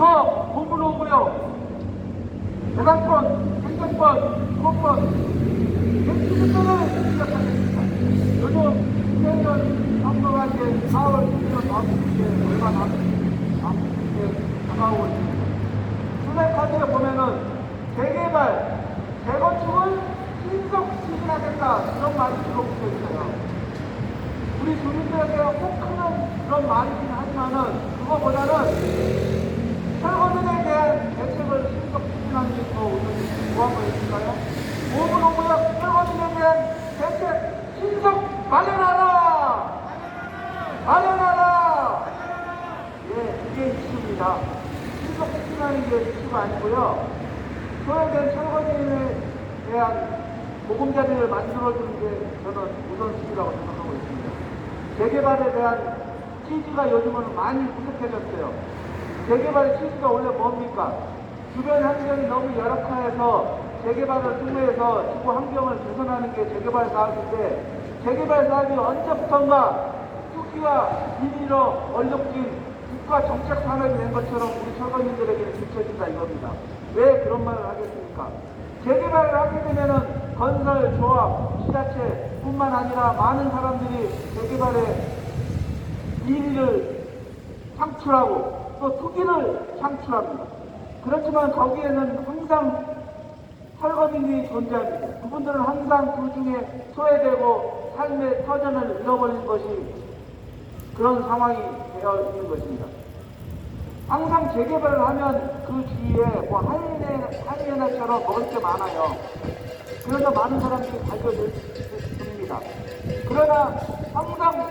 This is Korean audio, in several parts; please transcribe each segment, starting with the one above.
더 공부를 오고요. 재산권, 행정권, 주거권, 객지분들을 시작하겠습니다. 요즘 시행령 선거가 이제 4월 1일 다음 얼마 남게 다가오고 있습니다. 수색카드에 보면은 재개발, 재건축을 신속 추진하겠다 이런 말이 들어붙어 있어요. 우리 주민들에게 꼭 하는 그런 말이긴 하지만은 그거보다는 철거전에 대한 대책을 신속 추진하는 게 더 우선이 뭐한 거였을까요? 오분오구역 철거전에 대한 대책 신속 마련하라! 마련하라! 예, 이게 이슈입니다. 신속 추진하는 게 이슈가 아니고요. 소외된 철거전에 대한 보금자리를 만들어주는 게 저는 우선순위라고 생각하고 있습니다. 재개발에 대한 취지가 요즘은 많이 부족해졌어요. 재개발의 취지가 원래 뭡니까? 주변 환경이 너무 열악해서 재개발을 통해서 지구 환경을 개선하는 게 재개발 사업인데 재개발 사업이 언제부턴가 뚝기와 비리로 얼룩진 국가 정책 산업이 된 것처럼 우리 철거민들에게는 비춰진다 이겁니다. 왜 그런 말을 하겠습니까? 재개발을 하게 되면은 건설, 조합, 지자체뿐만 아니라 많은 사람들이 재개발에 비리를 창출하고 또 투기를 창출합니다. 그렇지만 거기에는 항상 철거민이 존재합니다. 그분들은 항상 그 중에 소외되고 삶의 터전을 잃어버린 것이 그런 상황이 되어 있는 것입니다. 항상 재개발을 하면 그 주위에 뭐 하이에나처럼 먹을 게 많아요. 그래서 많은 사람들이 달려듭니다. 그러나 항상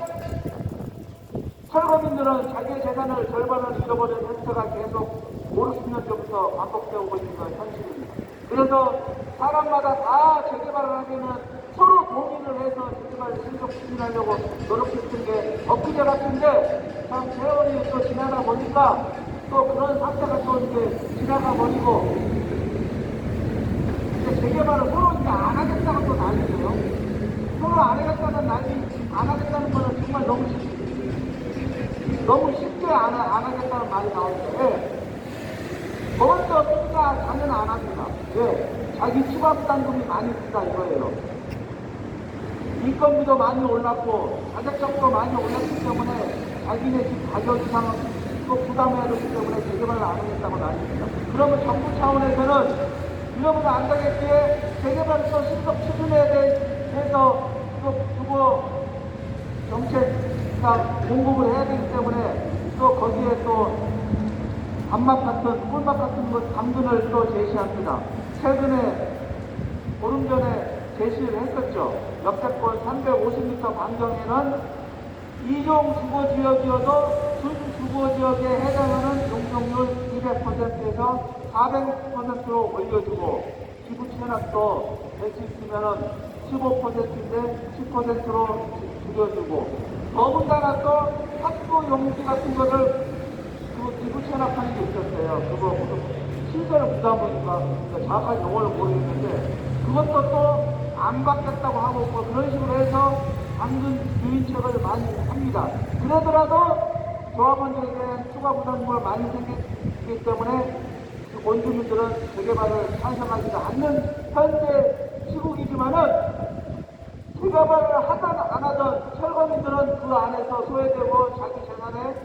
철거민들은 자기의 재산을 절반을 잃어버린 횟수가 계속 5, 60년 전부터 반복되어 오고 있는 건 현실입니다. 그래서 사람마다 다 재개발을 하려면 서로 동의를 해서 재개발을 신속 추진하려고 노력했던 게 엊그제 같은데 참 세월이 또 지나다 보니까 또 그런 사태가 또 이제 지나가 버리고 이제 재개발을 서로 이제 안 하겠다고 또 난리예요. 서로 안 하겠다는 안 하겠다는 거는 정말 너무 쉽게 안 하겠다는 말이 나오는데 먼저 숫자 자는 안 합니다. 왜? 자기 추가 부담금이 많이 든다 이거예요. 인건비도 많이 올랐고 자재값도 많이 올랐기 때문에 자기네 집 가격 이상은 또 부담해야 되기 때문에 재개발을 안 하겠다고 나뉩니다. 그러면 정부 차원에서는 이러면 안 되겠기에 재개발을 또 신속 추진해야 해서 또 주거 정책상 공급을 해야 되기 때문에 또 거기에 또 단맛 같은 꿀맛 같은 것 당근을 또 제시합니다. 최근에 보름 전에 제시를 했었죠. 역세권 350m 반경에는 2종 주거지역이어도 준주거지역에 해당하는 용적률 200%에서 400%로 올려주고 기부 체납도 될 수 있으면 15%인데 10%로 줄여주고 더군다나 또 학교 용지 같은 거를 기부 체납하는 게 있었어요. 그거 시설 부담이니까 정확한 용어를 모르겠는데 그것도 또 안 받겠다고 하고 뭐 그런 식으로 해서 당근 유인책을 많이 합니다. 그러더라도 조합원들에 대한 추가 부담금을 많이 생기기 때문에 원주민들은 재개발을 찬성하지 않는 현재 시국이지만은 재개발을 하든 안 하든 철거민들은 그 안에서 소외되고 자기 재산의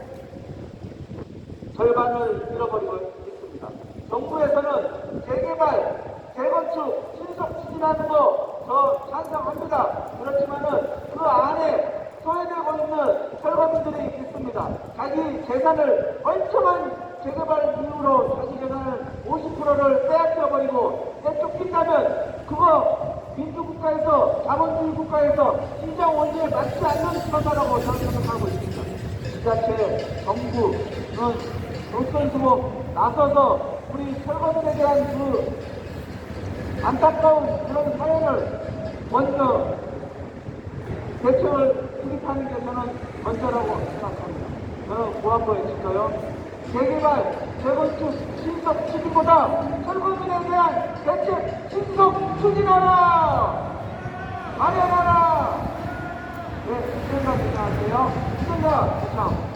절반을 잃어버리고 있습니다. 정부에서는 재개발, 재건축, 신속 추진하는 거 저 찬성합니다. 그렇지만은 그 안에 소외되고 있는 철거민들이 있습니다. 자기 재산을 멀쩡한 재개발 이후로 자기 재산을 50%를 빼앗겨버리고 내쫓긴다면 그거 민주국가에서 자본주의 국가에서 시장 원리에 맞지 않는 처사라고 저는 생각하고 있습니다. 지자체, 정부는 솔선수범 나서서 우리 철거민에 대한 그 안타까운 그런 사연을 먼저 대책을 수립하는 게 저는 먼저라고 생각합니다. 저는 뭐라고 했을까요? 재개발, 재건축, 신속 추진보다 철거민에 대한 대책 신속 추진하라! 마련하라! 네, 시청자 인사하세요. 시청자 대청.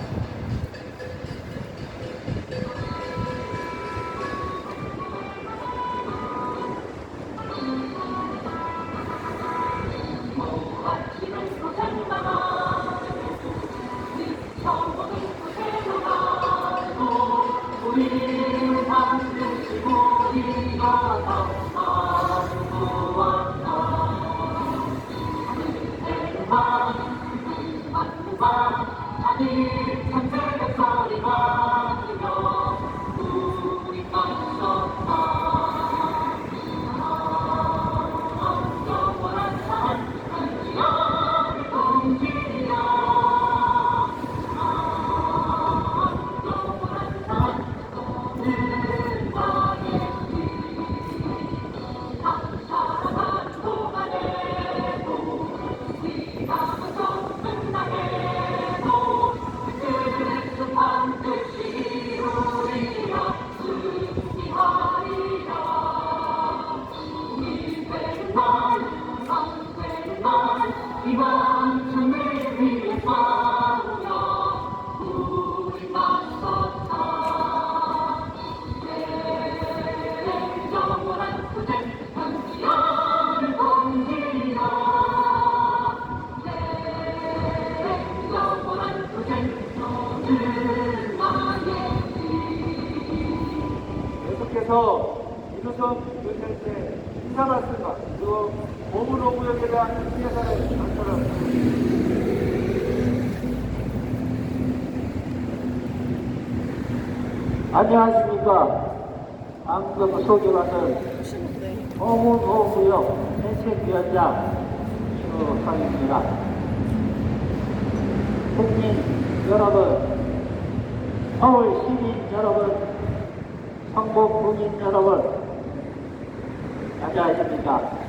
이번 주를 위해 싸우며 우리 맞섰다. 냉정한 투쟁 한지연을 공기라. 냉정한 투쟁 너는 나의 계속해서 이루성 교수님께 인사 말씀과 그리고 보물로 구역에 대한 피해자를 전달합니다. 안녕하십니까. 방금 소개받은 보물로구역 대책위원장 이루성입니다. 국민 여러분, 서울 시민 여러분, 성북 국민 여러분, 안녕하십니까.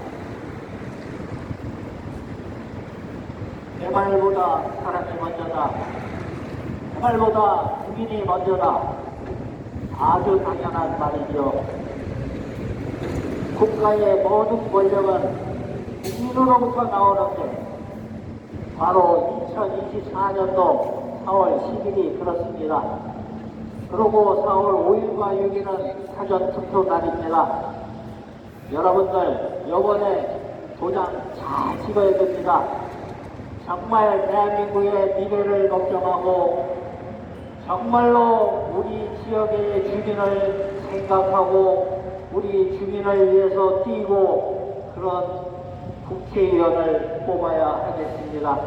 개발보다 사람이 먼저다. 개발보다 국민이 먼저다. 아주 당연한 말이죠. 국가의 모든 권력은 국민으로부터 나오는데 바로 2024년도 4월 10일이 그렇습니다. 그리고 4월 5일과 6일은 사전투표 날입니다. 여러분들 이번에 도장 잘 찍어야 됩니다. 정말 대한민국의 미래를 걱정하고 정말로 우리 지역의 주민을 생각하고 우리 주민을 위해서 뛰고 그런 국회의원을 뽑아야 하겠습니다.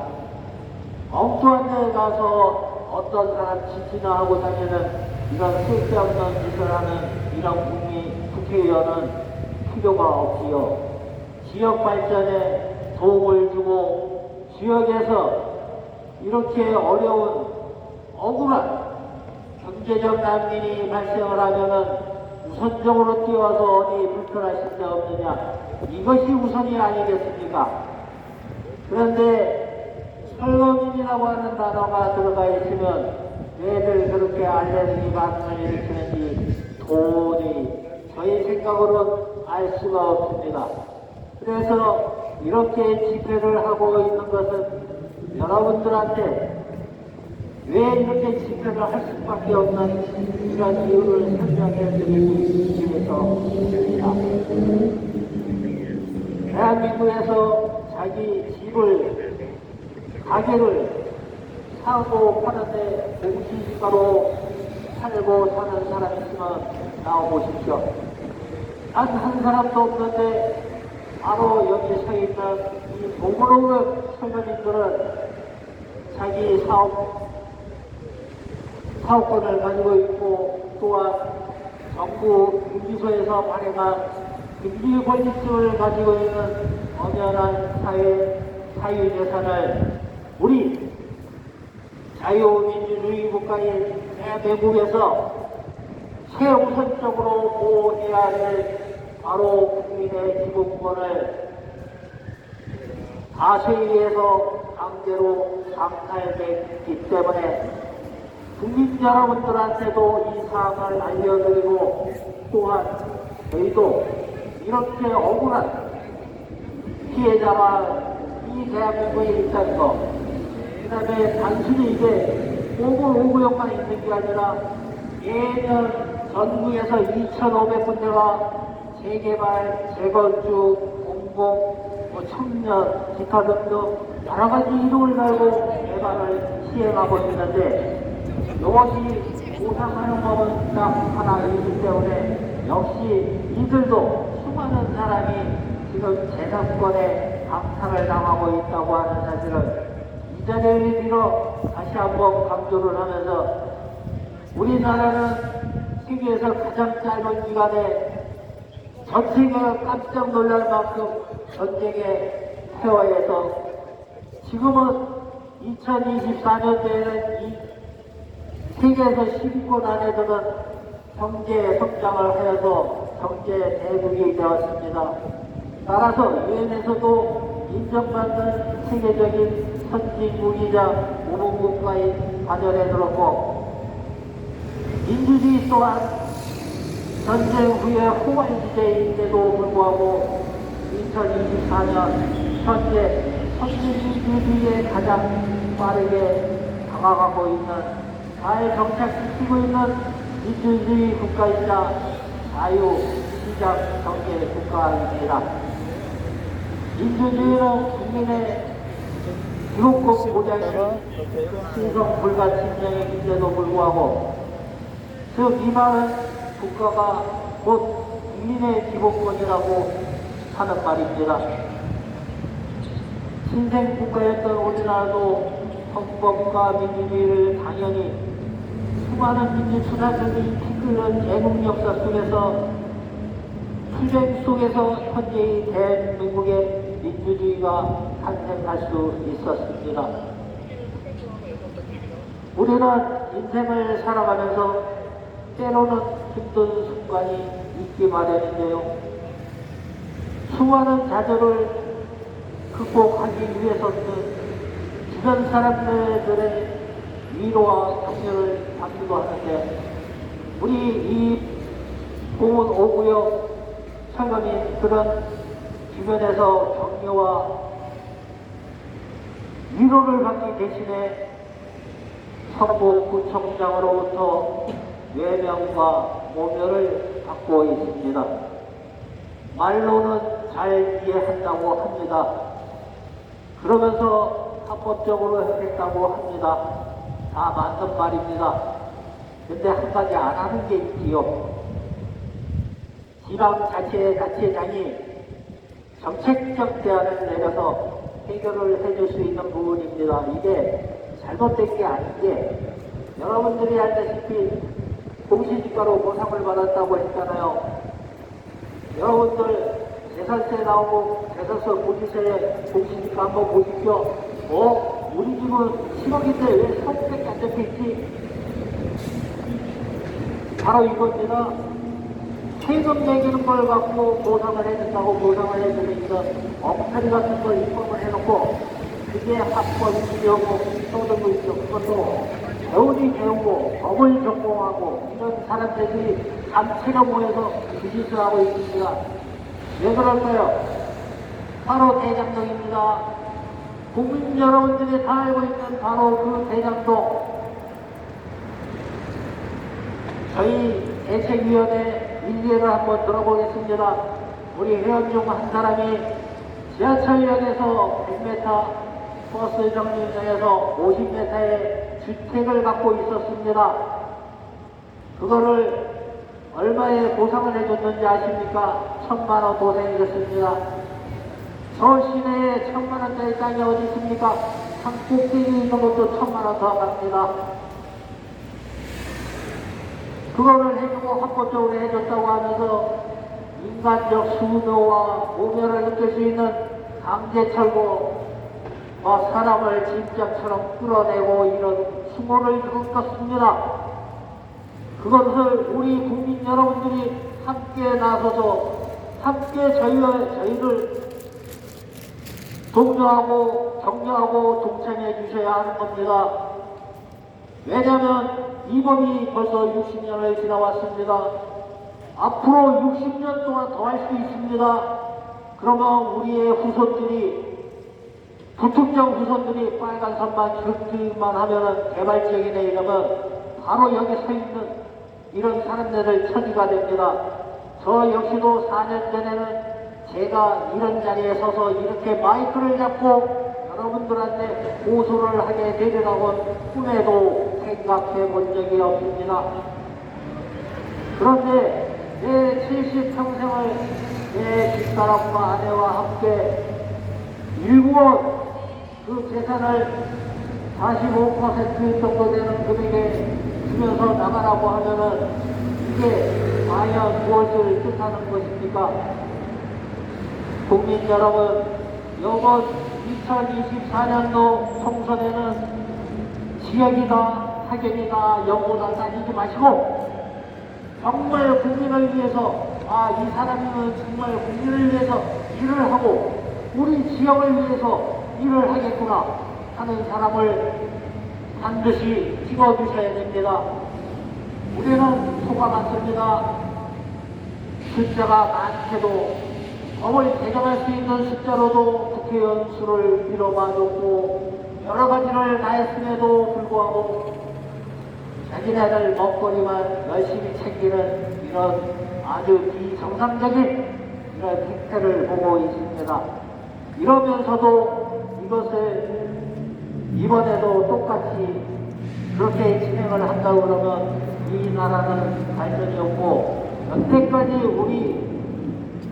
엉뚱한 데 가서 어떤 사람 지지나 하고 다니는 이런 쓸데없는 짓을 하는 이런 국회의원은 필요가 없지요. 지역 발전에 도움을 주고 지역에서 이렇게 어려운 억울한 경제적 난민이 발생을 하면은 우선적으로 뛰어서 어디 불편하신 데 없느냐, 이것이 우선이 아니겠습니까? 그런데 철거민이라고 하는 단어가 들어가 있으면 왜들 그렇게 알레르기 반응을 일으키는지 도저히 저희 생각으로는 알 수가 없습니다. 그래서 이렇게 집회를 하고 있는 것은 여러분들한테 왜 이렇게 집회를 할 수밖에 없는 이런 이유를 설명해 드리기 위해서입니다. 대한민국에서 자기 집을, 가게를 사고 파는데 공시지가로 살고 사는 사람이 있으면 나와보십시오. 단 한 사람도 없는데 바로 여기 서 있는 이 보물로그 청년님들은 자기 사업권을 가지고 있고 또한 정부 금지소에서 발행한 금지 권리증을 가지고 있는 엄연한 사유재산을 우리 자유민주주의 국가인 대한민국에서 최우선적으로 보호해야 할 바로 국민의 기본권을 다수의에서 강제로 강탈됐기 때문에 국민 여러분들한테도 이 사항을 알려드리고 또한 저희도 이렇게 억울한 피해자가 이 대한민국에 있다는 것, 그 다음에 단순히 이게 보물오구역만 있는 게 아니라 매년 전국에서 2,500군데가 재개발, 재건축, 공공, 청년, 기타 등등 여러 가지 이름을 달고 개발을 시행하고 있는데 이것이 보상하는 법은 딱 하나 있기 때문에 역시 이들도 수많은 사람이 지금 재산권에 강탈을 당하고 있다고 하는 사실을 이 자리를 빌어 다시 한번 강조를 하면서 우리나라는 세계에서 가장 짧은 기간에 전 세계가 깜짝 놀랄 만큼 전쟁의 폐허에서 지금은 2024년도에는 이 세계에서 10위권 안에 드는 경제 성장을 하여서 경제 대국이 되었습니다. 따라서 유엔에서도 인정받는 세계적인 선진국이자 우방국가인 반열에 들었고 민주주의 또한 전쟁 후에 후발주제인데도 불구하고 2024년 현재 선진민주주의에 가장 빠르게 다가가고 있는 잘 정착시키고 있는 민주주의 국가이자 자유시장 경제 국가입니다. 민주주의는 국민의 기본권 보장이 신성 불가침량인데도 불구하고 즉 이 말은 국가가 곧 국민의 기본권이라고 하는 말입니다. 신생 국가였던 우리나라도 헌법과 민주주의를 당연히 수많은 민주투사들이 이끄는 애국 역사 속에서 투쟁 속에서 현재의 대한민국의 민주주의가 탄생할 수 있었습니다. 우리는 인생을 살아가면서 때로는 힘든 순간이 있기 마련인데요. 수많은 좌절을 극복하기 위해서는 주변 사람들의 위로와 격려를 받기도 하는데 우리 이 봉은 오구역 철거민 그런 주변에서 격려와 위로를 받기 대신에 서북구청장으로부터 외면과 모멸을 받고 있습니다. 말로는 잘 이해한다고 합니다. 그러면서 합법적으로 하겠다고 합니다. 다 맞는 말입니다. 근데 한 가지 안 하는 게 있지요. 지방자치단체장이 정책적 대안을 내려서 해결을 해줄 수 있는 부분입니다. 이게 잘못된 게 아닌 게 여러분들이 알다시피 공시지가로 보상을 받았다고 했잖아요. 여러분들 재산세 나오고 재산세 공시세 공시지가 한번 보십시오. 우리 집은 10억인데 왜 3억밖에 안 잡혀있지? 바로 이겁니다. 세금 매기는 걸 갖고 보상을 해준다고 보상을 해주니까 엉터리 같은 걸 입법을 해놓고 그게 합법이려고 떠들고 있죠. 그것도 배우니 배우고 법을 전공하고 이런 사람들이 단체로 모여서 그 짓을 하고 있습니다. 왜 그럴까요? 바로 대장동입니다. 국민 여러분들이 다 알고 있는 바로 그 대장동. 저희 대책위원회 일례를 한번 들어보겠습니다. 우리 회원 중 한 사람이 지하철역에서 100m, 버스 정류장에서 50m의 주택을 갖고 있었습니다. 그거를 얼마에 보상을 해줬는지 아십니까? 1,000만원 보상해줬습니다. 서울 시내에 1,000만원짜리 땅이 어디 있습니까? 산 꼭대기에 있는 것도 1,000만원 더 갑니다. 그거를 해주고 합법적으로 해줬다고 하면서 인간적 수노와 모멸을 느낄 수 있는 강제철거, 사람을 짐짝처럼 끌어내고 이런 수모를 일으켰습니다. 그것을 우리 국민 여러분들이 함께 나서서 함께 저희를 독려하고 격려하고 동참해 주셔야 하는 겁니다. 왜냐하면 이 법이 벌써 60년을 지나왔습니다. 앞으로 60년 동안 더 할 수 있습니다. 그러면 우리의 후손들이 부통령 후손들이 빨간 선만 긁기만 하면은 개발지역이네 이러면 바로 여기 서 있는 이런 사람들을 처지가 됩니다. 저 역시도 4년 전에는 제가 이런 자리에 서서 이렇게 마이크를 잡고 여러분들한테 고소를 하게 되리라고 꿈에도 생각해 본 적이 없습니다. 그런데 내 70평생을 내 집사람과 아내와 함께 일구어 그 재산을 45% 정도 되는 금액에 주면서 나가라고 하면은 이게 과연 무엇을 뜻하는 것입니까? 국민 여러분, 이번 2024년도 총선에는 지역이다, 학연이다, 연고다 따지지 마시고 정말 국민을 위해서 이 사람은 정말 국민을 위해서 일을 하고 우리 지역을 위해서 일을 하겠구나 하는 사람을 반드시 찍어주셔야 됩니다. 우리는 소가 많습니다. 숫자가 많게도 법을 개정할 수 있는 숫자로도 국회의원 수를 밀어봐줬고 여러 가지를 다 했음에도 불구하고 자기네들 먹거리만 열심히 챙기는 이런 아주 비정상적인 이런 행태를 보고 있습니다. 이러면서도 이것을 이번에도 똑같이 그렇게 진행을 한다고 그러면 이 나라는 발전이 없고 여태까지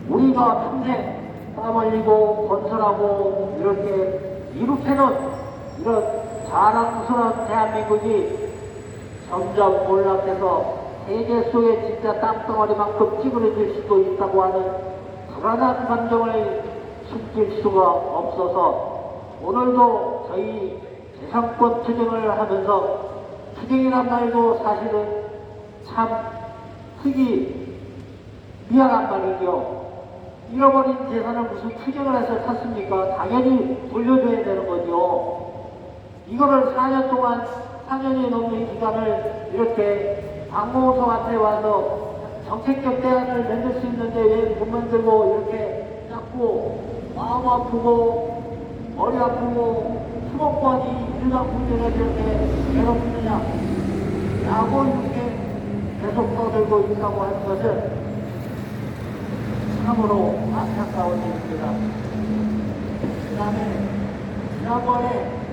우리가 평생 땀 흘리고 건설하고 이렇게 이룩해놓은 이런 자랑스러운 대한민국이 점점 몰락해서 세계 속에 진짜 땅덩어리만큼 찌그러질 수도 있다고 하는 불안한 감정을 숨길 수가 없어서 오늘도 저희 재산권 투쟁을 하면서 투쟁이란 말도 사실은 참 크기 미안한 말이죠. 잃어버린 재산을 무슨 투쟁을 해서 탔습니까? 당연히 돌려줘야 되는 거죠. 이거를 4년이 넘는 기간을 이렇게 당무소한테 와서 정책적 대안을 만들 수 있는데 왜 못 만들고 이렇게 자꾸 마음 아프고 머리 아프고 수목권이 일반국민을 이렇게 괴롭히느냐 라고 이렇게 계속 떠들고 있다고 하는 것은 참으로 안타까운 일입니다. 그 다음에 지난번에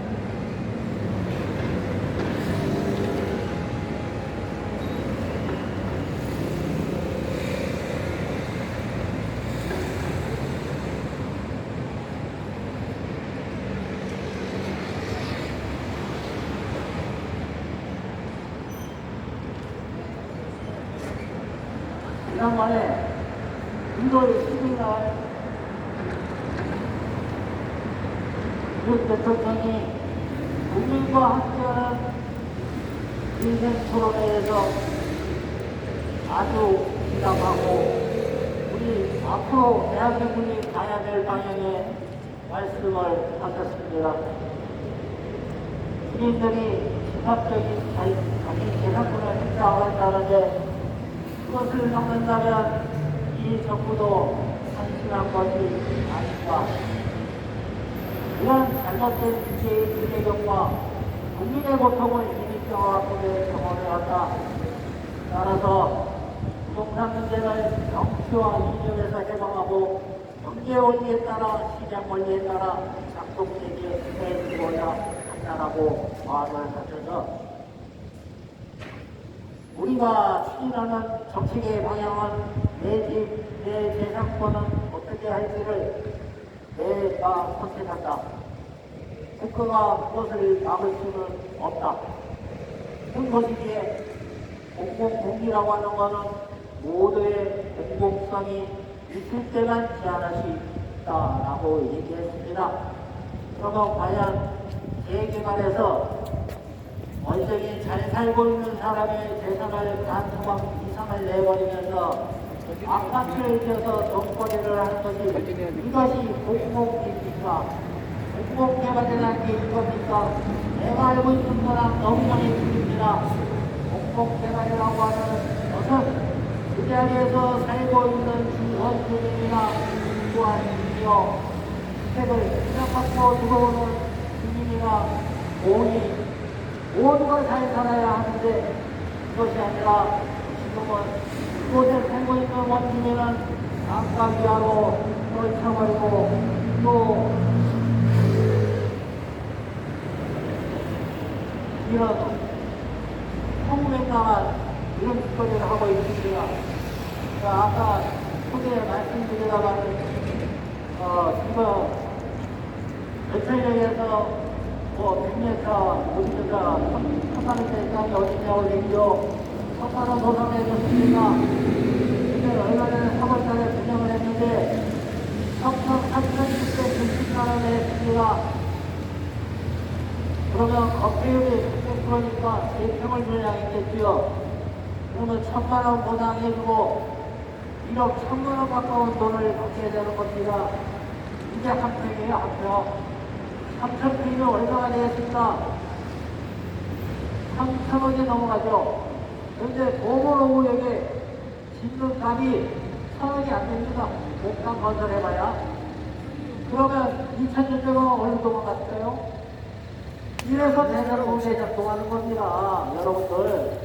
지난번에 1월 10일날 윤 대통령이 국민과 함께하는 인생 토론회에서 아주 기담하고 우리 앞으로 대한민국이 가야 될 방향의 말씀을 하셨습니다. 국민들이 집합적인 자기 재산권을 행사한다는데 그것을 막는다면 이 정부도 한심한 것이 아닌가. 이런 잘못된 주제의 주제경과 국민의 고통을 이미 뼈아프게 경험해 왔다. 따라서 부동산 문제를 정치와 이념에서 해방하고 경제 원리에 따라 시장 원리에 따라 작동되게 해주어야 한다라고 말을 하셔서 우리가 추진하는 정책의 방향은 내 집, 내 재산권은 어떻게 할지를 내가 선택한다. 국가가 그것을 막을 수는 없다. 그런 것이기에 공공공리라고 하는 것은 모두의 공공성이 있을 때만 제한할 수 있다라고 얘기했습니다. 그러면 과연 재개발에서 원적이 잘 살고 있는 사람의 재산을 반 토막 이상을 내버리면서 아파트를 지어서 정거리를 하는 것이 이것이 공공입니까? 공공개발이라는 게 이겁니까? 내가 알고 있는 거랑 너무 많이 틀립니다. 공공개발이라고 하는 것은 그 자리에서 살고 있는 주원주민이나 또한 심지어 주택을 생각하고 들어오는 주민이나 모이 모두가 잘 살아야 하는데 그것이 아니라 지금은 그곳에 살고 있는 원주민은 땅값 이하로 떨쳐버리고 또 이런 성공행당한 이런 짓거리를 하고 있습니다. 아까 초기에 말씀드리다가는 지금 매철역에서 뭐 100m, 50m, 3만원짜리 땅이 어디냐고 얘기죠. 3만원 보상해줬습니다. 근데 얼마 전에 3월달에 분양을 했는데 3,690만원에 했습니다. 그러면 거래율이 100%니까 3평을 분양했겠지요. 그러면 1,000만원 보상해주고 1억 1,000만원 가까운 돈을 받게 되는 겁니다. 이게 한 평이에요, 한 평. 3,000평이면 얼마가 되겠습니까? 3,000억이 넘어가죠. 그런데 도보로구역에 짓는 값이 1,000억이 안 됩니다. 목당 건설해봐야. 그러면 2,600원 어느 도망갔을까요? 이래서 대전 공대 작동하는 겁니다. 여러분들.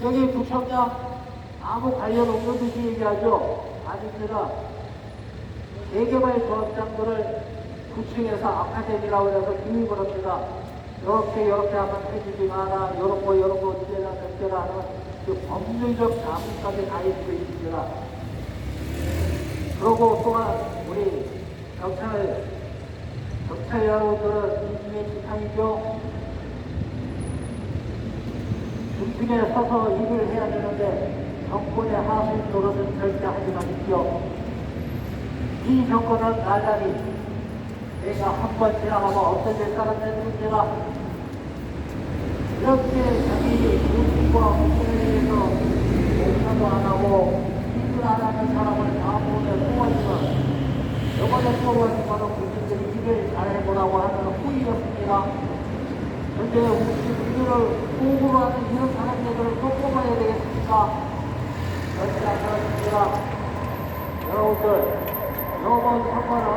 여기 부천장 아무 관련 없는 듯이 얘기하죠? 아닙니다. 대개발 조합장들을 구층에서 아카데미라고 해서 교육을 합니다. 이렇게 하면 해주지 마라. 요런 거 어떻게나 적게라 하는 그 법률적 자문까지 다 해주고 있습니다. 그리고 또한 우리 경찰 여러분들은 인심의 지팡이죠. 중심에 서서 일을 해야 되는데 정권의 하수 노릇은 절대 하지 마십시오. 이 정권은 나날이 내가 한 번 지나가면 없어질 사람들의 문제가 이렇게 자기 중심과 국민에 대해서 공사도 안 하고 일을 안 하는 사람을 다음번에 뽑아주면 이번에 뽑아준 거는 국민들이 일을 잘해보라고 하는 후이였습니다. 그런데 우리를 호구로 하는 이런 사람들을 또 뽑아야 되겠습니까? 그렇지 않습니다. 여러분들, 이번 선거는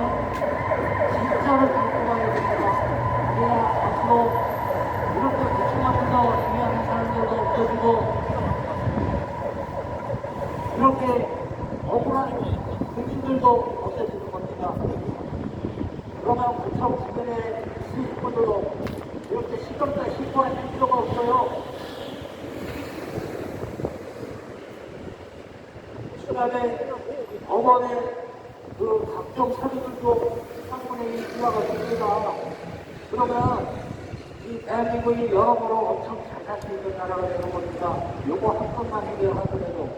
진짜를 갖고 가야 됩니다. 그래야 앞으로 이렇게 구청하면서 중요한 사람들도 없어지고 이렇게 억울한 국민들도 없어지는 겁니다. 그러면 구청 주변에 있으신 분들도 이렇게 시끄럽다 신고할 필요가 없어요. 그다음에 법원에 그 각종 서류들도 상권에 인수가 됩니다. 그러면 이 대한민국이 여러모로 엄청 잘 살 수 있는 나라가 되는 겁니다. 요거 한 번만 해결하더라도.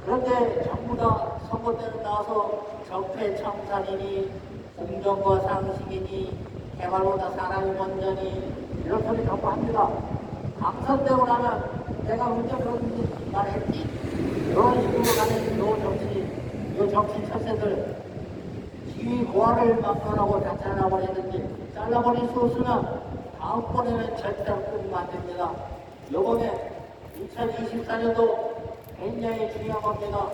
그런데 전부 다 선거 때는 나와서 적폐청산이니 공정과 상식이니 개발보다 사람이 먼저니 이런 소리 전부 합니다. 당선되고 나면 내가 언제 그런지 말했지. 이런 식으로 가는 요 정치 철새들 지위 고하를 막론하고 다 잘라버리는지 잘라버린 소수는 다음번에는 절대로 끊으면 안 됩니다. 요번에 2024년도 굉장히 중요한 겁니다.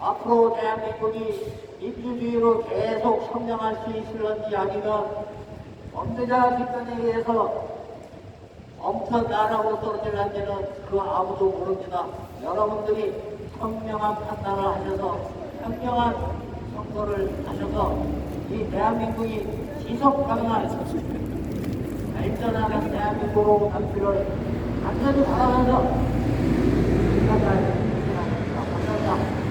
앞으로 대한민국이 민주주의로 계속 성장할 수 있을런지 아니면 범죄자 집단에 의해서 엄청 나라고 떨어질런지는 그 아무도 모릅니다. 여러분들이 현명한 판단을 하셔서 현명한 선거를 하셔서 이 대한민국이 지속 가능한 발전하는 대한민국으로 남기를 간절히 바라면서 지금까지 감사합니다.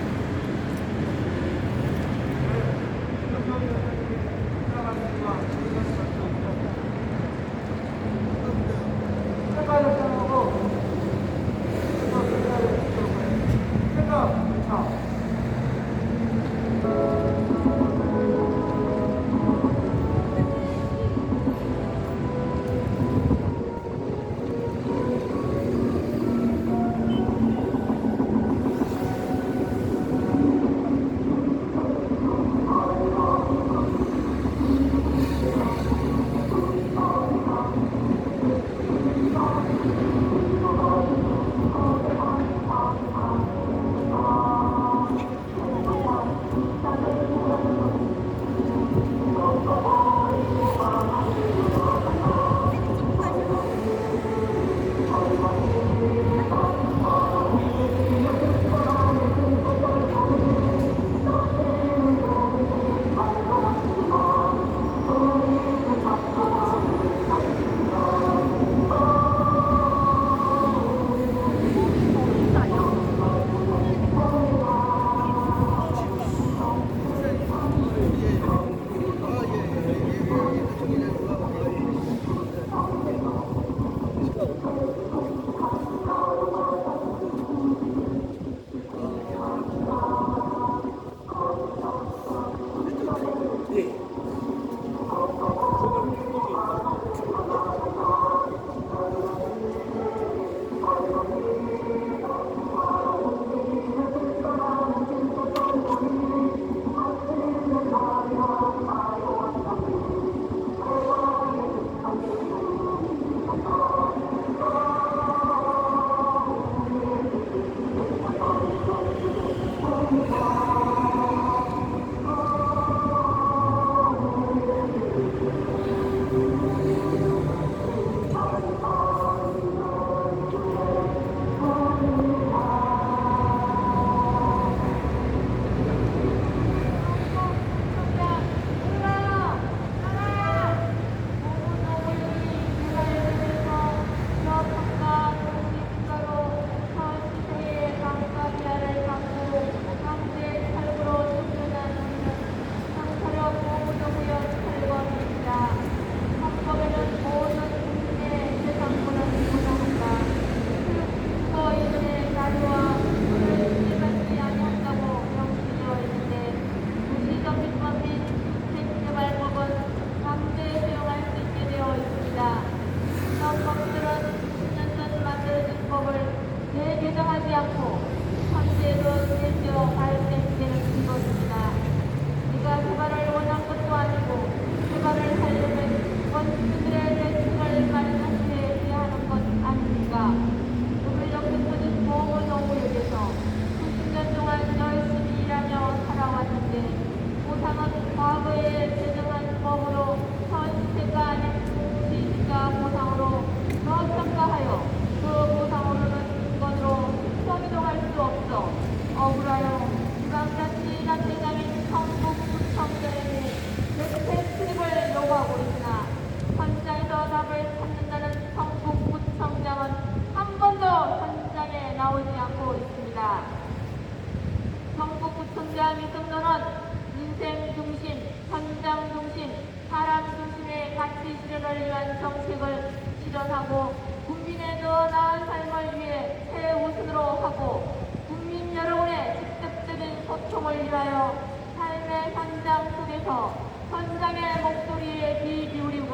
삶의 가치 실현을 위한 정책을 실현하고 국민의 더 나은 삶을 위해 최우선으로 하고 국민 여러분의 직접적인 소통을 위하여 삶의 현장 속에서 현장의 목소리에 귀 기울이고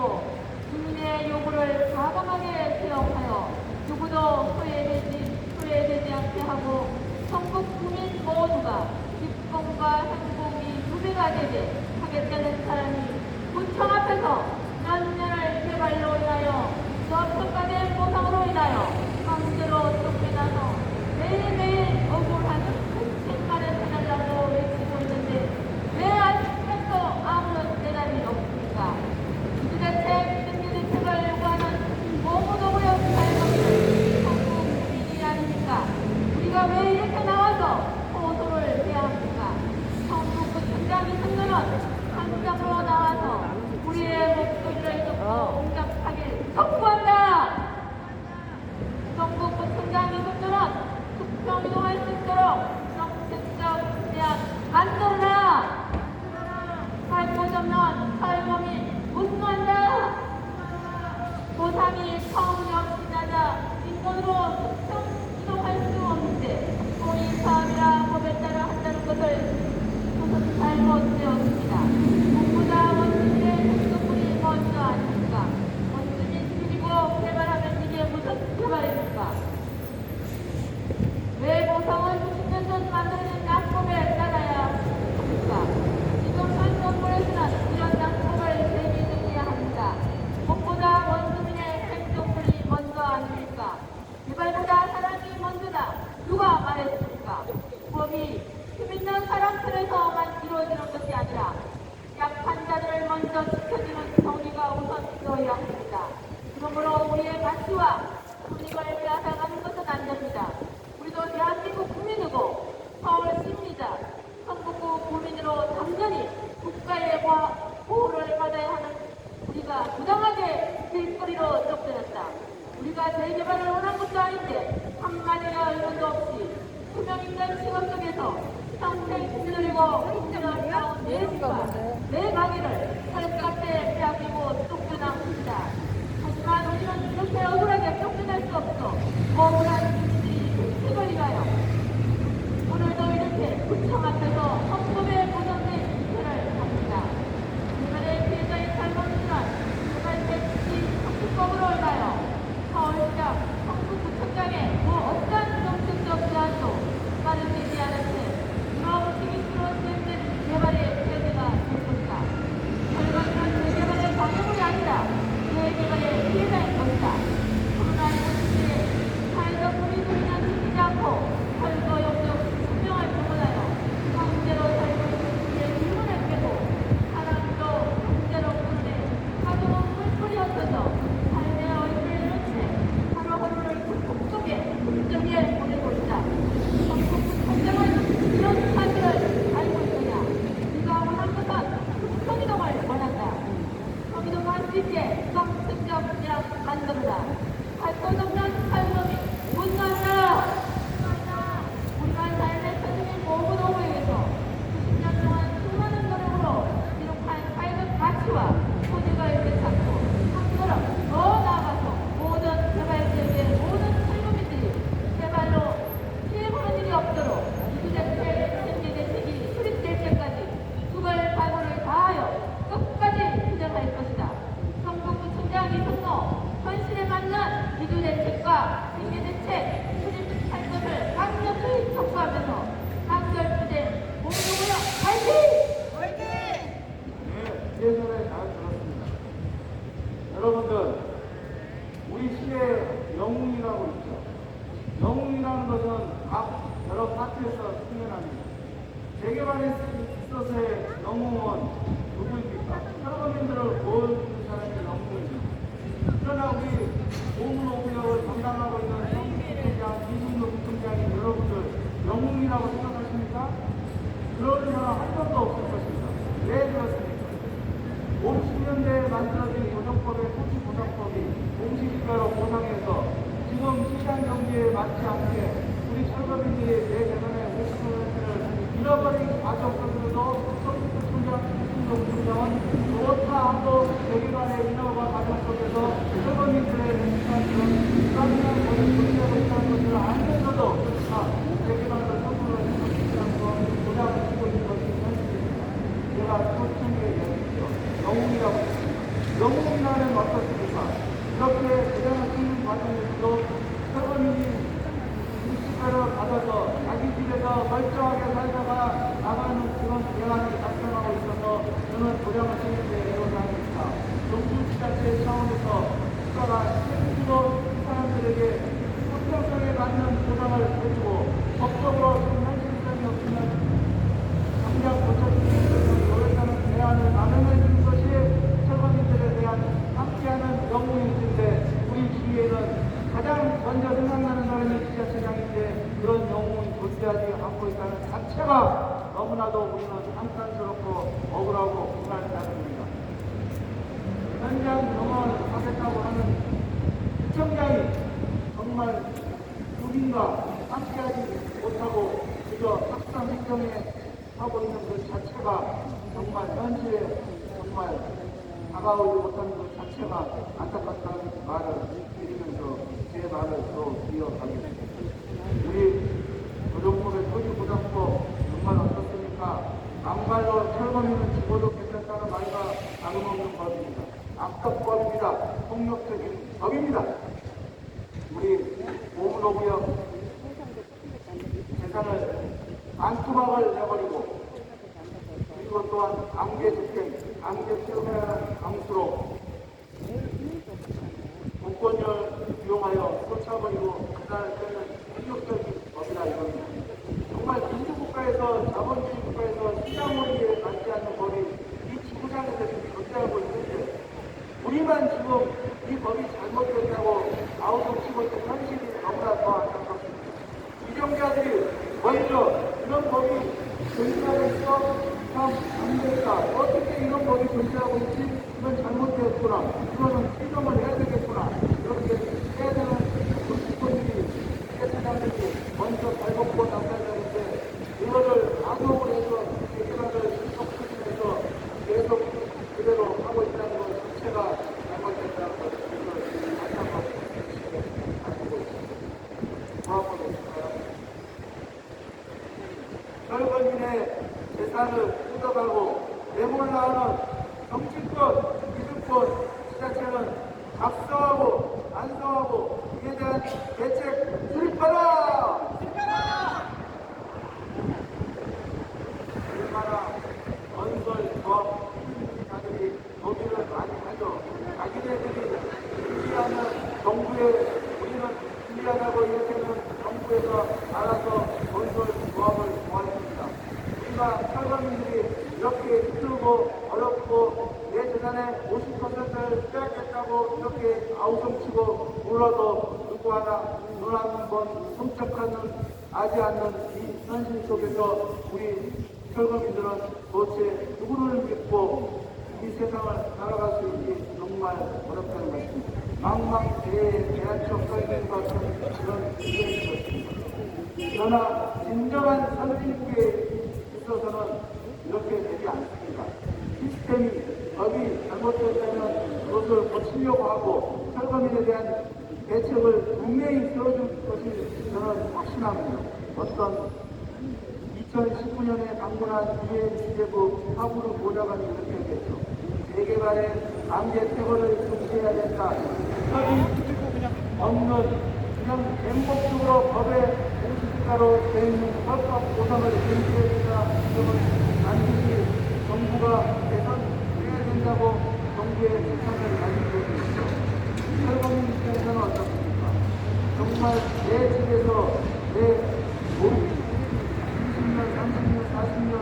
국민의 요구를 과감하게 수용하여 누구도 소외되지 않게 하고 전국 국민 모두가 기쁨과 행복이 두 배가 되게 하겠다는 사람이 구청 앞에서 몇 년을 개발로 인하여 저평가된 보상으로 인하여 강제로 쫓겨나서 매일매일 억울한 큰 말을 해달라고 외치고 있는데 왜 아직까지도 아무런 대답이 없습니까? 기주대책, 생계대책을 요구하는 노무노무력 사회법인은 전국 국민이 아닙니까? 우리가 왜 이렇게 나와서 호소를 해야 합니까? 전국구 청장이 선거는 한장으로 나와서 우리의 목소리를 듣고 응답하길 촉구한다! 전국구 청장이 선거는 투표 이동할 수 있도록 정책적 제안 만들어라! 살포 접는 사회범인 분노한다! 고3이 처음역 지나자 인권으로 특정 이동할 수 없는데 공익사업이라 법에 따라 한다는 것을 무슨 잘못되었습니다. 공보다 원주민의 행동물이 먼저 아닙니까? 원주민 죽이고 개발하면 이게 무슨 개발입니까? 왜 보상은 60년 전 만들어진 낙법에 따라야 합니까? 지금 현 정부에서는 이런 낙법을 재미있게 합니다. 무엇보다 원주민의 행동물이 먼저 아닙니까? 개발보다 사람이 먼저다. 누가 말했습니까? 법이 힘 있는 사람들에서만 이루어지는 것이 아니라 약한 자들을 먼저 지켜주는 정의가 우선되어야 합니다. 그러므로 우리의 가치와 국익을 빼앗아가는 것은 안 됩니다. 우리도 대한민국 국민이고 서울시민이자 전국구 국민으로 당연히 국가의 보호를 받아야 하는 우리가 부당하게 길거리로 쫓겨났다. 우리가 재개발을 원한 것도 아닌데 한마디의 의논도 없이 투명 인간 시각 속에서 평생 짓누리고 국정을 내 집과 내 가게를 살갗에 빼앗기고 쫓겨나옵니다. 하지만 우리는 이렇게 억울하게 쫓겨날 수 없어 억울한 주민들이 힘을 위하여 오늘도 이렇게 구청 앞에서 헌법에 보장된 집회를 합니다. 이번에 피해자의 삶은 개발대책이 정치법으로 인하여 서울시장 성북구청장의 어떠한 정책적 제안도 마련되지 않은 채 유럽식으로 진행된 개발의 폐해가 될 것이다. 결과는 재개발의 방해물이 아니라 재개발의 피해자인 것이다. 코로나19 시대에 사회적 거리두기는 지키지 않고 살도 영적 수명을 동원하여 강제로 살고 있는 우리의 기분을 깨고 사람도 강제로 끌어내 가족은 물풀이 얹어서 삶의 얼굴을 이렇게 하루하루를 그 속에 공정에 보내고 있다. 전국구 청장은 이런 사실을 알고 있느냐? 네가 원한 것은 성이동을 원한다. 성이동할 수 있게 정책적 제약 만들어라. 발전 없는 삶범이 분노한다. 우리가 삶의 선생님 모두노무에게서 90년 동안 수많은 노력으로 기록한 사회적 가치와 소득을 되찾고 한 걸음 더 나아가서 모든 개발지역의 모든 살구민들이 개발로 피해보는 일이 없도록 기주대책, 생계대책이 수립될 때까지 죽을 각오를 다하여 끝까지 투쟁할 것이다. 성북구청장이 분노, 현실에 맞는 기주대책과 생계대책 수립할 것을 강력히 촉구하면서 단결투쟁 공동무역 화이팅! 네, 예전에 잘 들었습니다. 여러분들, 우리 시에 영웅이라고 있죠. 영웅이라는 것은 각 여러 파트에서 승연합니다. 재개발에 있어서의 영웅은 누구입니까? 철거민들을 보여주는 사람이 영웅입니다. 그러나 우리 노무노무역을 담당하고 있는 성북구청장, 이승로 구청장이 여러분들 영웅이라고 생각하십니까? 그런 사람 한 명도 없을 것입니다. 왜 그렇습니까? 50년대에 만들어진 고정법의 토지보상법이 공시지가로 보상해서 지금 시장 경기에 맞지 않게 우리 철거민들이 내 재산의 50%를 잃어버린 과정 속에서도 성북구청장, 이승로 구청장은 좋다 하고 재개발에 먼저 생각나는 사람이 지자체장인데 그런 영웅이 존재하지 않고 있다는 자체가 너무나도 우리는 한탄스럽고 억울하고 분할 따릅니다. 현장 영업을 하겠다고 하는 시청장이 정말 국민과 함께하지 못하고 그저 탁상 행정에 하고 있는 그 자체가 정말 현실에 정말 다가오지 못하는 것 자체가 안타깝다는 말을 드리면서 제 말을 또 이어가겠습니다. 우리 노동법의 토지보장법 정말 어떻습니까? 막말로 철거미는 죽어도 괜찮다는 말과 다름없는 법입니다. 악덕법입니다. 폭력적인 법입니다. 우리 오문오구역 재산을 반토막을 내버리고 그리고 또한 강제집행, 강제폐업하는 강수로 공권력을 이용하여 쫓아버리고 그날 때는 폭력적인 법이라 이겁니다. 정말 민주국가에서 자본주의 국가에서 시장원리에 맞지 않는 법이 이 지구상에서 지금 존재하고 있는데 우리만 지금 이 법이 잘못됐다고 아우성치고 있는 현실이 너무나 더 안타깝습니다. 이정자들이 먼저 이런 법이 존재하고 있어 참 안되겠다. 어떻게 이런 법이 존재하고 있지? 이건 잘못되었구나. 이거는 수정을 해야 되겠구나. 이렇게 해야 되는 정치권들이, 세차장들이 먼저 발벗고 나가야 되는데 이거를 악용을 해서 개편을 추진해서 계속 그대로 하고 있다는 것 자체가 잘못됐다는 것을 안타깝고 알고 있습니다. 고맙습니다. 철거민의 재산을 뜯어가고 내몰라하는 정치권, 기득권, 지자체는 각성하고 안성하고 이에 대한 대책 수립하라! 얼마나 건설, 사업자들이 노비를 많이 하죠. 자기네들이 준비하는 정부에 우리는 준비하자고 이렇게는 정부에서 알아서 건설 조합을 도와줍니다. 우리가 철거민들이 이렇게 힘들고 어렵고 내 재산의 50%를 빼앗겠다고 이렇게 아우성치고 불러도 누구 하나 눈 한 번 흠쩍하는 아지 않는 이 현실 속에서 우리 철거민들은 도대체 누구를 믿고 이 세상을 살아갈 수 있지 정말 어렵다는 것입니다. 망망대해에 대한적 설계인 것 같은 그런 일이 있었습니다. 그러나 진정한 선진국에 있어서는 이렇게 되지 않습니다. 시스템이, 법이 잘못됐다면 그것을 고치려고 하고 철거민에 대한 대책을 분명히 세워줄 것이 저는 확신합니다. 어떤 2019년에 방문한 유엔 주재부 하부르 보좌관이 이렇게 얘기했죠. 재개발의 강제 퇴거를 중시해야 된다. 법이 없는 그냥 맹목적으로 법에 공식가로 되어 있는 법과 보상을 준수해야 된다. 이것은 반드시 정부가 개선해야 된다고 정부의 생각을 가지고 있습니다. 철거민 입장에서는 어떻습니까? 정말 내 집에서 내 몸, 20년, 30년, 40년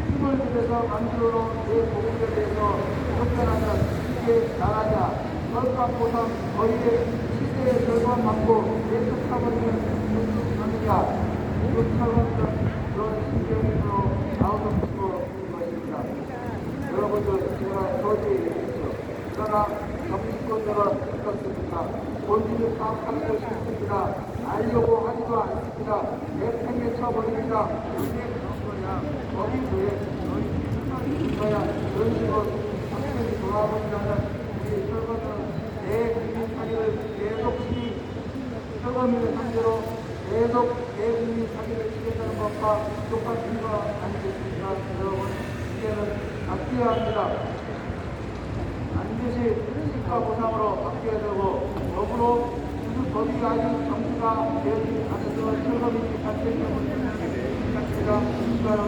힘을 들여서 만들어 놓은 내 보금에 대해서 쫓겨나면 이게 나라냐? 절반 보상 거리의 시세의 절반 받고 계속 타버리면 하느냐? 이거 철거민은 그런 신경으로 아우성치고 있는 것입니다. 여러분들 제가 저지에 얘기했죠. 그러나 정치권들은 어떻습니까? 본질을 파악하고 싶습니다. 알려고 하지도 않습니다. 내팽개쳐버립니다. 이게 그런 거야. 법이 왜 너희 생각이 거야. 이런 식으로 확실히 돌아보자면 우리 철거는 대국민 사기를 계속 치니 철거민을 상대로 계속 대국민 사기를 치겠다는 것과 똑같은 거 아니겠습니까? 여러분, 이제는 바뀌어야 합니다. 반드시 시가 보상으로 바뀌어야 되고 더불어 무슨 법이 아직 정부가 되지 않아서 철거민이 발생되고 있는 자체가 국가는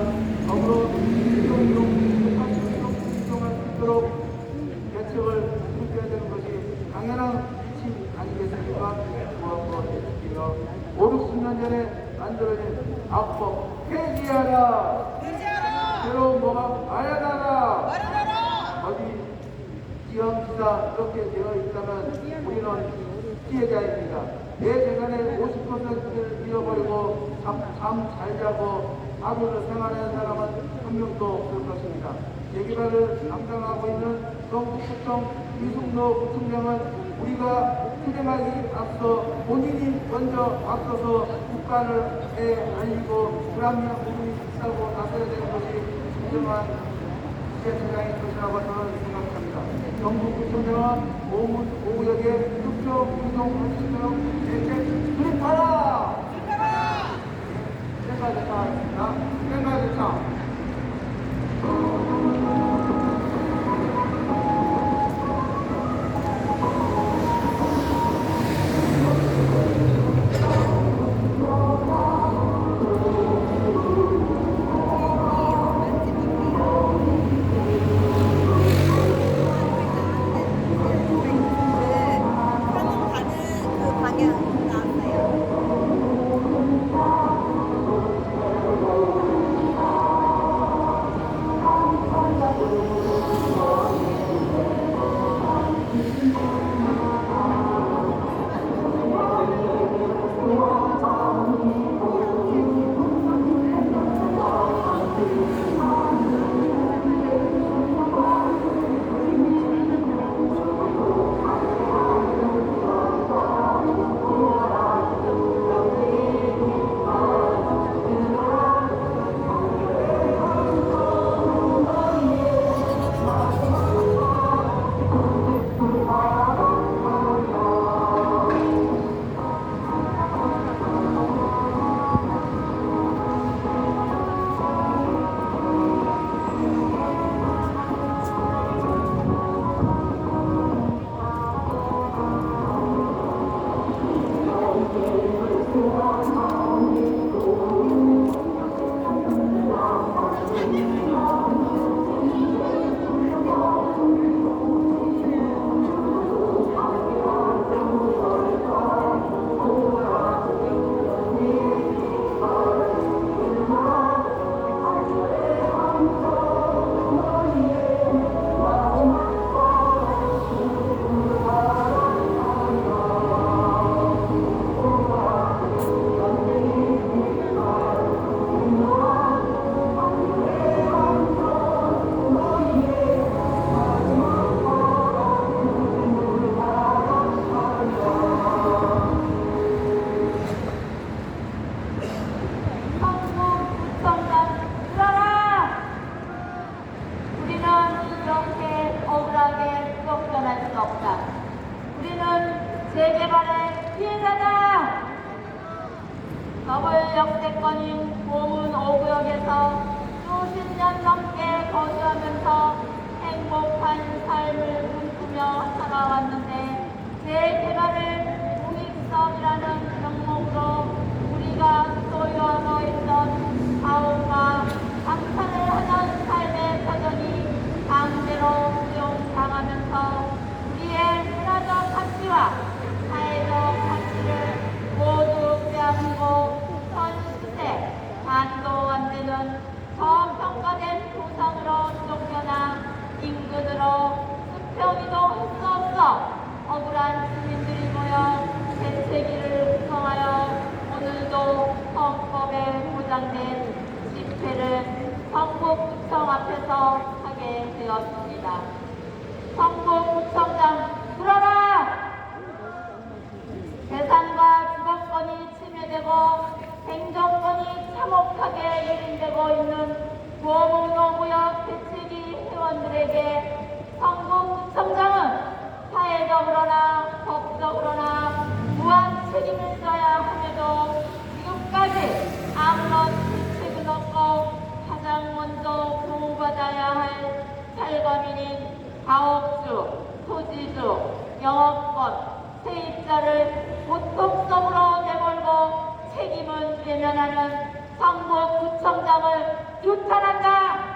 더불어 이용할 수 있도록 대책을 수립해야 되는 것이 당연한 이치 아니겠습니까? 무엇보다도 50년 전에 만들어진 악법 폐지하라! 새로운 법안 마련하라! 법이 지형지사 이렇게 되어 있다면 우리는 피해자입니다. 내 잠 잘 자고 하루를 생활하는 사람은 한 명도 없을 것입니다. 재개발을 담당하고 있는 경북구청 이승로 구청장은 우리가 투쟁하기 앞서 본인이 먼저 앞서서 국가를 알리고 불합리한 부분이 있다고 나서야 되는 것이 진정한 지자체장의 것이라고 저는 생각합니다. 경북구청장은 오구역에 흡표 운동할 수 있도록 대책 수립하라! 생각 대차하겠습니다. 생각 대차. 한국 가는 그 방향 나왔어요. 성북구청장 들어라! 우리는 이렇게 억울하게 쫓겨날 수 없다. 우리는 재개발의 피해자다. 서울 역세권인 고문 5구역에서 수십 년 넘게 거주하면서 행복한 삶을 꿈꾸며 살아왔는데 재개발을 공익성이라는 명목으로 우리가 소유하고 있던 사업과 감탄을 하던 삶의 터전이 강제로 수용당하면서 우리의 문화적 가치와 사회적 가치를 모두 빼앗고 선수세 반도 안 되는 저평가된 도상으로 쫓겨나 인근으로 수평이도 할 수 없어 억울한 시민들이 모여 대책위를 구성하여 오늘도 헌법에 보장된 집회를 성북구청 앞에서 하게 되었습니다. 성북구청장 들어라! 재산과 주거권이 침해되고 행정권이 참혹하게 유린되고 있는 고문노구역 대책위 회원들에게 성북구청장은 사회적으로나 법적으로나 무한 책임을 져야 함에도 지금까지 아무런 대책은 없고 가장 먼저 보호받아야 할 살거민인 가업주, 토지주, 영업권, 세입자를 고통성으로 내몰고 책임은 외면하는 성북구청장을 규탄한다.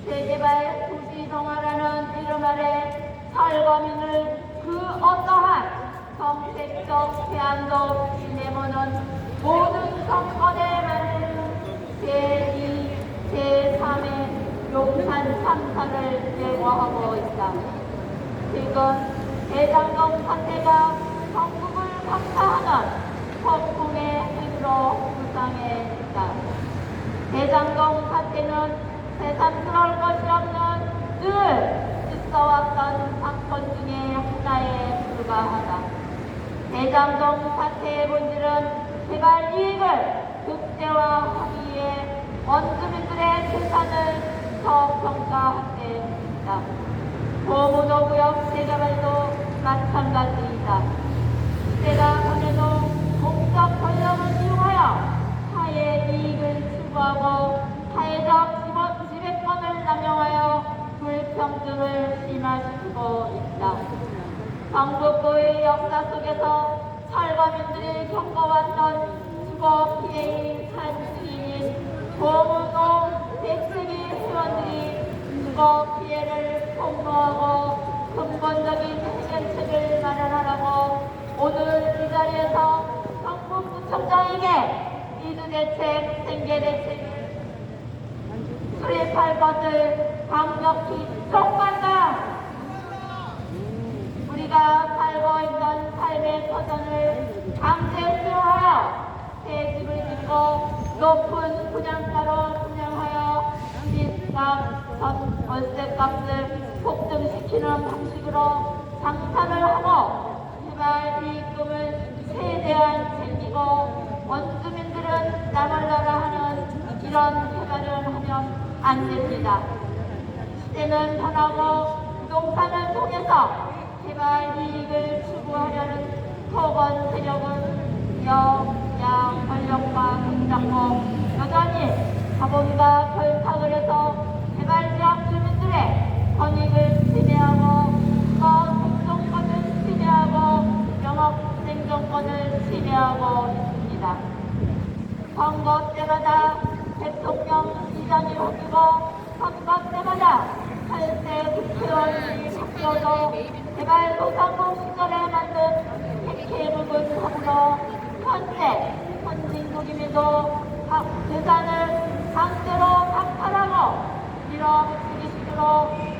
재개발 도시정화라는 이름 아래 살거민을 그 어떠한 정책적 제한도 없이 내모는 모든 정권에 맞는 제2, 제3의 용산 참사를 예고하고 있다. 지금 대장동 사태가 전국을 감사하는 폭풍의 새삼스러울 것이 없는 늘 있어왔던 사건 중에 하나에 불과하다. 대장동 사태의 본질은 개발 이익을 극대화하기 위해 원주민들의 재산을 더 평가한 데 있다. 고무도구역 재개발도 마찬가지이다. 시대가 변해도 공적 권력을 이용하여 타의 이익을 추구하고 사회적 지배권을 남용하여 불평등을 심화시키고 있다. 경북도의 역사 속에서 철거민들이 겪어왔던 주거 피해의 산증인인 고무도 대책위 회원들이 주거 피해를 폭로하고 근본적인 해결책을 마련하라고 오늘 이 자리에서 경북구청장에게 이주대책, 생계대책 수립할 것을 강력히 촉구한다. 우리가 살고 있던 삶의 터전을 강제 수용하여 새 집을 짓고 높은 분양가로 분양하여 집값, 월세값을 폭등시키는 방식으로 장사를 하고 개발 이익금을 최대한 챙기고 원주민들은 나몰라라 하는 이런 개발을 하면 안 됩니다. 시대는 변하고 부동산을 통해서 개발 이익을 추구하려는 토건 세력은 양 권력과 손잡고 여전히 자본과 결탁을 해서 개발지역 주민들의 권익을 침해하고 생존권을 침해하고 영업 생존권을 침해하고 있습니다. 선거 때마다 대통령 이전이 바뀌고 선거 때마다 8세 국회의원이 바뀌어도 개발도상국 시절에 만든 백해 묵은 법으로 현재 선진국임에도 각 재산을 강제로 박탈하고 밀어붙이기 식으로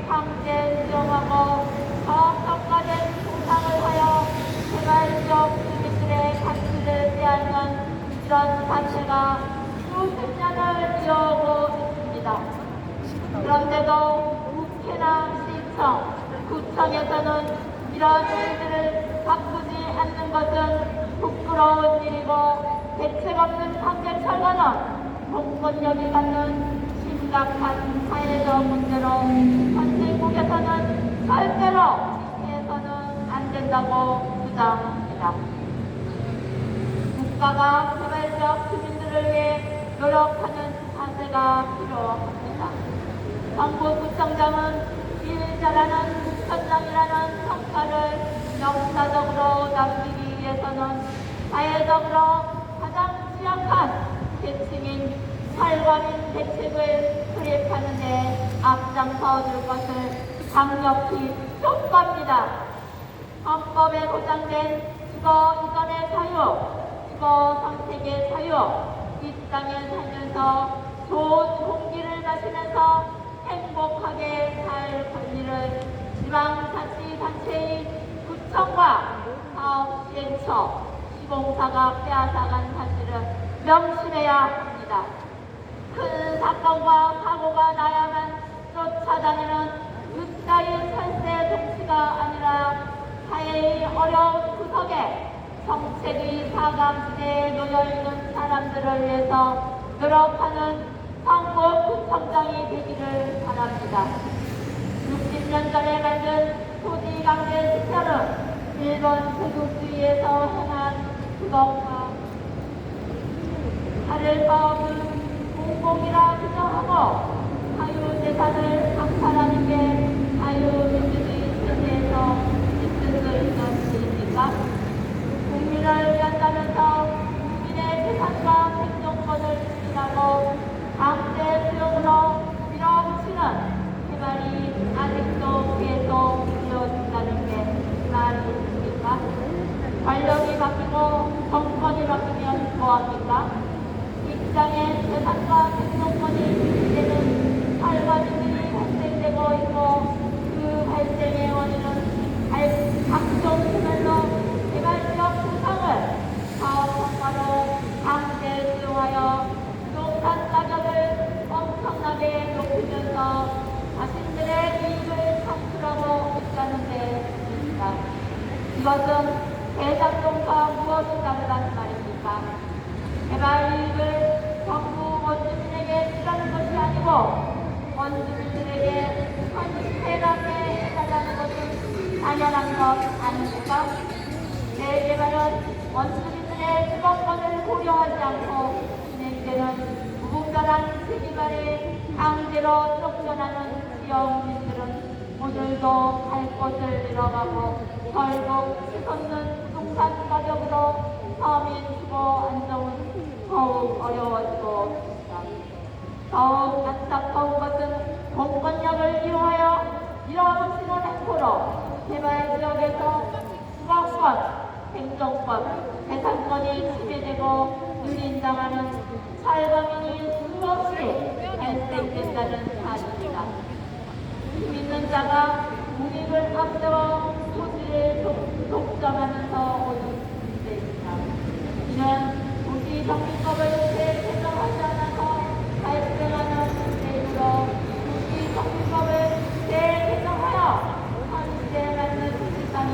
강제 수용하고 저평가된 보상을 하여 개발지역 주민들의 가치를 빼앗는 이런 사태가 수십 년을 이어오고 있습니다. 그런데도 국회나 시청, 구청에서는 이런 일들을 바꾸지 않는 것은 부끄러운 일이고 대책 없는 강제 철거는 공권력이 갖는 심각한 사회적 문제로 선진국에서는 절대로 해서는 안 된다고 주장합니다. 국가가 개발적 주민들을 위해 노력하는 자세가 필요합니다. 경북구청장은 일 잘하는 구청장이라는 성과를 역사적으로 남기기 위해서는 사회적으로 가장 취약한 계층인 살과민 대책을 수립하는 데 앞장서 줄 것을 강력히 촉구합니다. 헌법에 보장된 주거 이전의 자유, 주거 선택의 자유, 이 땅에 살면서 좋은 공기를 마시면서 행복하게 살 권리를 지방자치단체인 구청과 사업시행처, 시공사가 빼앗아간 사실을 명심해야 합니다. 큰 사건과 사고가 나야만 쫓아다니는 그따위 철새 정치가 아니라 사회의 어려운 구석에 정책의 사각지대에 놓여있는 사람들을 위해서 노력하는 경북구청장이 되기를 바랍니다. 60년 전에 만든 토지강제 시설은 일본 세국주의에서 행한 부동과 다를 바 없는 공공이라 주장하고 자유재산을 강탈하는 게 자유민주주의 체제에서 있을 수 있는 일입니까? 국민을 위한다면서 국민의 재산과 생존권을 지키라고 강제 수용으로 밀어붙이는 개발이 아직도 계속 이어진다는 게 말이 있습니까? 권력이 바뀌고 정권이 바뀌면 뭐합니까? 입장의 재산과 생존권이 이제는 살과민들이 발생되고 있고 그 발생의 원인은 각종 수별로 개발지역 구상을 사업성과로 강제 수용하여 부동산 가격을 엄청나게 높이며 뭐라고 생각을 하는 말입니까? 개발 이익을 정부 원주민에게 주라는 것이 아니고 원주민들에게 선택하게 해달라는 것은 당연한 것 아닙니까? 재개발은 원주민들의 주거권을 고려하지 않고 진행되는 무분별한 재개발에 강제로 쫓겨나는 지역민들은 오늘도 갈 곳을 잃어가고 결국 치솟는 부동산 가격으로 서민 주거 안정은 더욱 어려워지고 있습니다. 더욱 안타까운 것은 공권력을 이용하여 밀어붙이는 행포로 개발 지역에서 주거권, 행정권, 재산권이 침해되고 누린당하는 살범인이 수없이 발생된다는 사실입니다. 힘 있는 자가 우익을 앞세워 토지를 독점하면서 오는 문제입니다. 이는 도시 정비법을 재개정하지 않아서 발생하는 문제이므로 도시 정비법을 재개정하여 현실에 맞는 실상이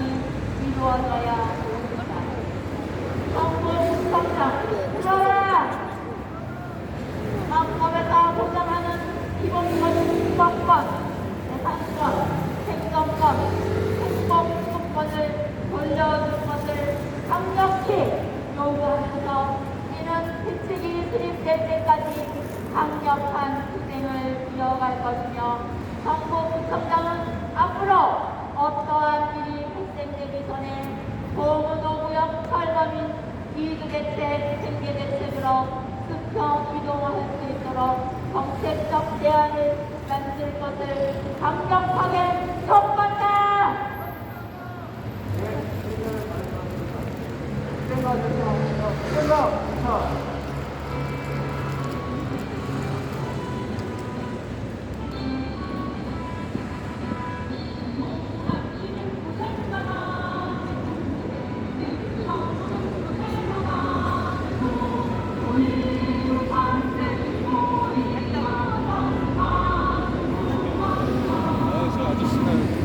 이루어져야 합니다. 정부 국방장 들어라! 헌법에서 보장하는 기본권 주거권 재산권, 행정권, 행복주권을 돌려줄 것을 강력히 요구하면서 이는 대책이 수립될 때까지 강력한 투쟁을 이어갈 것이며 정부구청장은 앞으로 어떠한 일이 발생되기 전에 보무도구역 철거민 이주대책, 생계대책으로 수평 이동할 수 있도록 정책적 대안을 만들 것을 강력하게 촉구한다. 저 아저씨는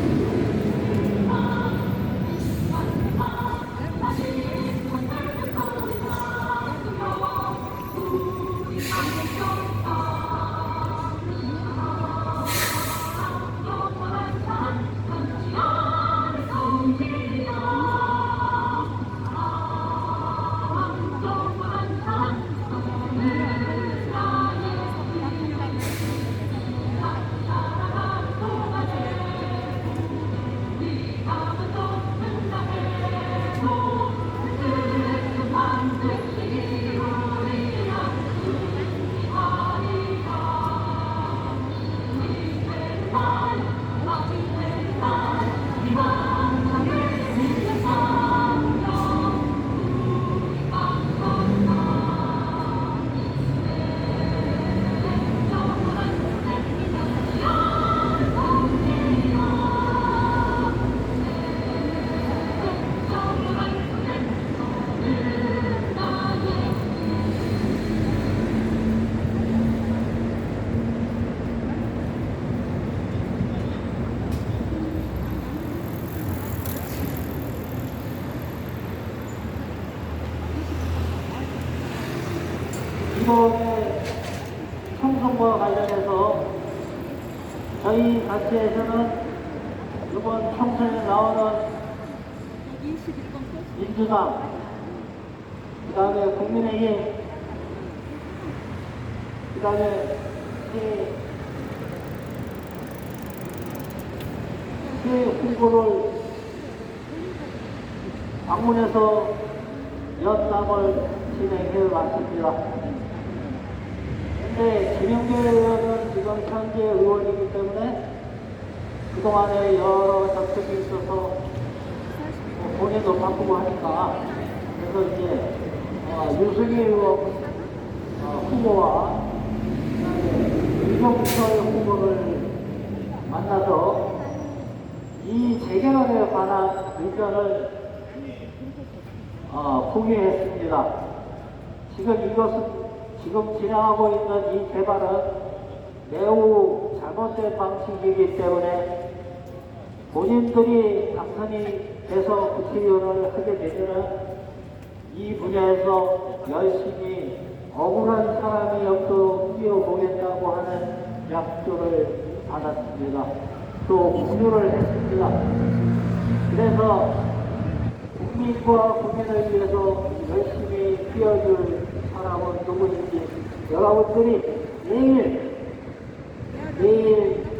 이번에 총선과 관련해서 저희 단체에서는 이번 총선에 나오는 민주당, 그 다음에 국민의힘, 그 다음에 새 후보를 방문해서 연담을 진행해 왔습니다. 근데 김영재 의원은 지금 현재 의원이기 때문에 그동안에 여러 정책이 있어서 본인도 바꾸고 하니까 그래서 이제 유승희 의원 후보와 이종철 후보를 만나서 이 재개발에 관한 의견을 공유했습니다. 지금 진행하고 있는 이 개발은 매우 잘못된 방식이기 때문에 본인들이 당선이 돼서 국회의원을 하게 되면 위해서 열심히 억울한 사람이 없도록 뛰어보겠다고 하는 약조를 받았습니다. 또 공유를 했습니다. 그래서 국민과 국민을 위해서 열심히 뛰어줄 사람은 누구인지 여러분들이 내일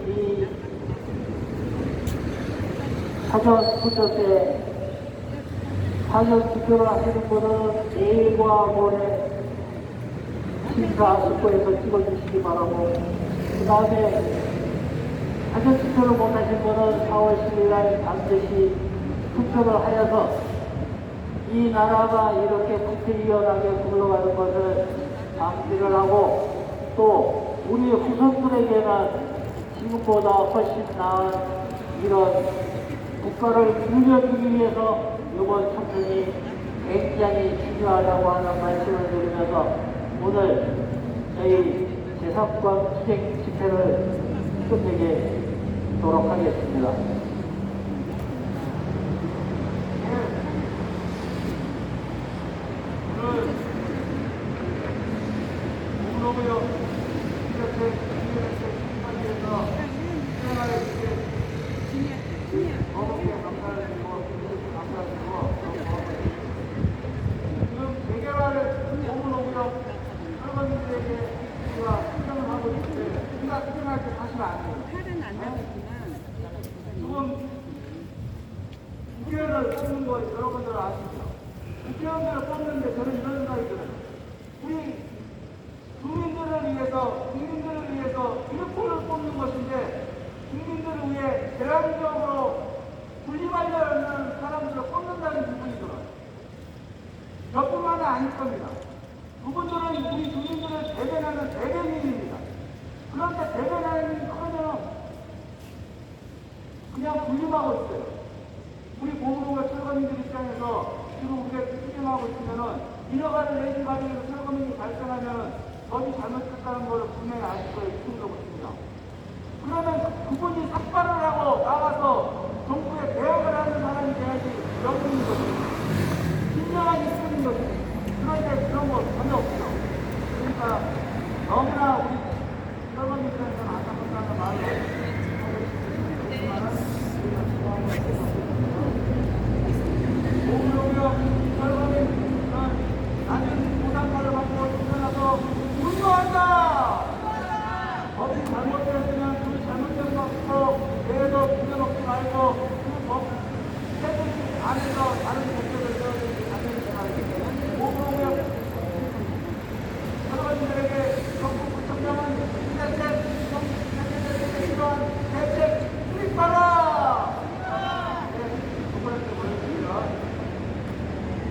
이 사전 투표 때 사전 투표를 하시는 분은 내일과 모레 심사숙고해서 찍어주시기 바라고, 그 다음에 사전 투표를 못하신 분은 4월 10일 날 반드시 투표를 하여서 이 나라가 이렇게 국회의원하게 굴러가는 것을 방지를 하고, 또 우리 후손들에게는 지금보다 훨씬 나은 이런 국가를 물려주기 위해서 이번 총선이 굉장히 중요하다고 하는 말씀을 드리면서 오늘 저희 제3권 투쟁 집회를 끝내도록 하겠습니다. 오늘로고요. 이렇게 심판에서 수행하게 어렵게 감사드리고 지금 대결을 오늘로고요. 할머니들에게 우리가 수행을 하고 있는데 우리가 수행할 때 사실 아니에요. 칼은 안 나왔지만 지금 국회의원을 뽑는 거 여러분들 아시죠? 국회의원들을 뽑는데 저는 이런 생각이 들어요. 우리 국민들을 위해서 일꾼을 뽑는 것인데 국민들을 위해 대안적으로 군림하려는 사람들을 뽑는다는 기분이 들어요. 저뿐만이 아닐 겁니다. 그분들은 우리 주민들을 대변하는 대변인입니다. 그런데 대변하는커녕 그냥 군림하고 있어요. 우리 보물과 철거민들 입장에서 지금 우리가 투쟁하고 있으면은 인허가를 내지 과정에서 철거민이 발생하면 법이 잘못됐다는 것을 분명히 아실 거예요. 이분도 그렇습니다. 그러면 그분이 삭발을 하고 나가서 정부에 대응을 하는 사람이 돼야지 여러분인 거죠.